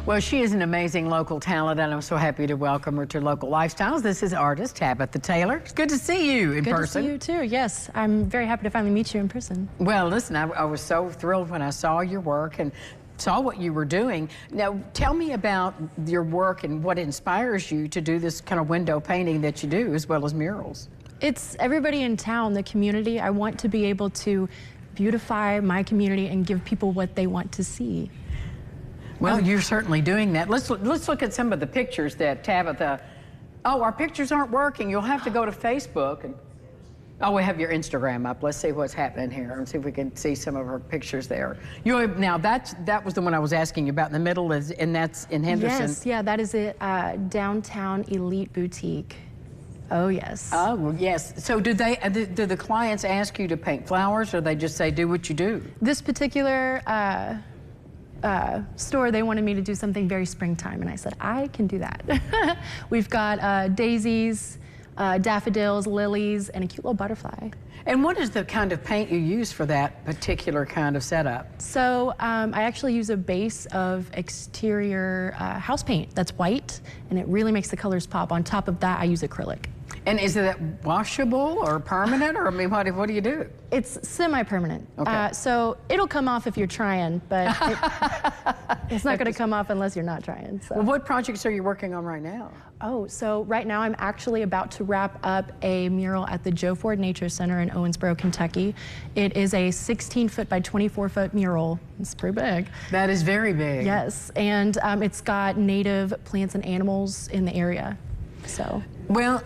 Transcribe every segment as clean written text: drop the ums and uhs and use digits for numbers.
Well, she is an amazing local talent, and I'm so happy to welcome her to Local Lifestyles. This is artist Tabitha Taylor. It's good to see you in person. Good to see you, too. Yes, I'm very happy to finally meet you in person. Well, listen, I was so thrilled when I saw your work and saw what you were doing. Now, tell me about your work and what inspires you to do this kind of window painting that you do, as well as murals. It's everybody in town, the community. I want to be able to beautify my community and give people what they want to see. Well, you're certainly doing that. Let's look at some of the pictures that Tabitha... Oh, our pictures aren't working. You'll have to go to Facebook. Oh, we have your Instagram up. Let's see what's happening here and see if we can see some of her pictures there. Now, that was the one I was asking you about in the middle, and that's in Henderson. Yes, yeah, that is a downtown elite boutique. Oh, yes. Oh, yes. So do the clients ask you to paint flowers, or they just say, do what you do? This particular store, they wanted me to do something very springtime, and I said, I can do that. We've got daisies, daffodils, lilies, and a cute little butterfly. And what is the kind of paint you use for that particular kind of setup? So I actually use a base of exterior house paint that's white, and it really makes the colors pop. On top of that, I use acrylic. And is it washable or permanent, or I mean, what do you do? It's semi-permanent. Okay. So it'll come off if you're trying, but it's not going to come off unless you're not trying. So. Well, what projects are you working on right now? Oh, so right now I'm actually about to wrap up a mural at the Joe Ford Nature Center in Owensboro, Kentucky. It is a 16-foot by 24-foot mural. It's pretty big. That is very big. Yes, and it's got native plants and animals in the area. So. Well,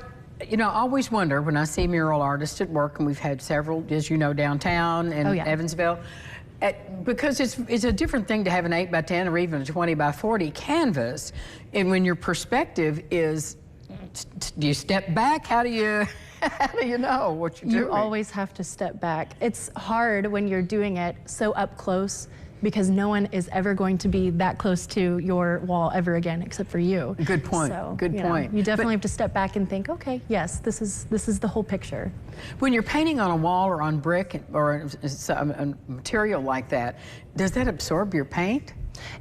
you know, I always wonder when I see mural artists at work, and we've had several, as you know, downtown in Evansville, because it's a different thing to have an 8 by 10 or even a 20 by 40 canvas, and when your perspective is, do you step back? How do you know what you're doing? You always have to step back. It's hard when you're doing it so up close, because no one is ever going to be that close to your wall ever again, except for you. Good point. So, good point. You definitely have to step back and think, okay, yes, this is the whole picture. When you're painting on a wall or on brick or a material like that, does that absorb your paint?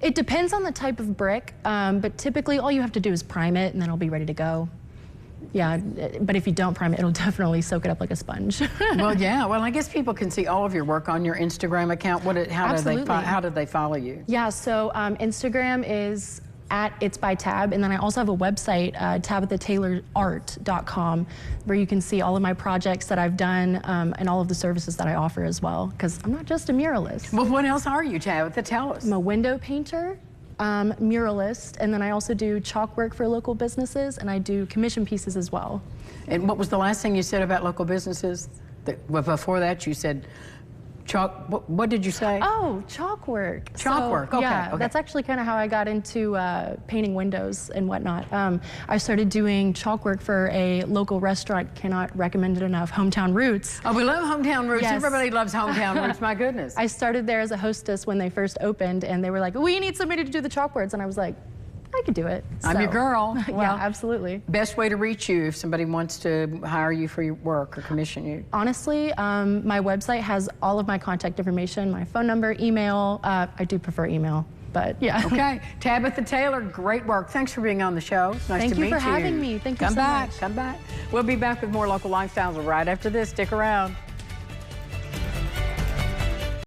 It depends on the type of brick, but typically all you have to do is prime it, and then it'll be ready to go. Yeah, but if you don't prime it, it'll definitely soak it up like a sponge. Well, yeah. Well, I guess people can see all of your work on your Instagram account. How do they follow you? Yeah, so Instagram is @itsbytab, and then I also have a website, tabithataylerart.com, where you can see all of my projects that I've done and all of the services that I offer as well, because I'm not just a muralist. Well, what else are you, Tabitha? Tell us. I'm a window painter, muralist, and then I also do chalk work for local businesses, and I do commission pieces as well. And what was the last thing you said about local businesses? Before that, you said chalk. What did you say? Oh, chalk work. Chalk work. Okay. Yeah, okay. That's actually kind of how I got into painting windows and whatnot. I started doing chalk work for a local restaurant. Cannot recommend it enough. Hometown Roots. Oh, we love Hometown Roots. Yes. Everybody loves Hometown Roots. My goodness. I started there as a hostess when they first opened, and they were like, "We need somebody to do the chalkboards," and I was like, I could do it. I'm your girl. Well, yeah, absolutely. Best way to reach you if somebody wants to hire you for your work or commission you? Honestly, my website has all of my contact information, my phone number, email. I do prefer email, but yeah. Okay. Tabitha Taylor, great work. Thanks for being on the show. It's nice to meet you. Thank you for having me. Thank you so much. Come back. We'll be back with more Local Lifestyles right after this. Stick around.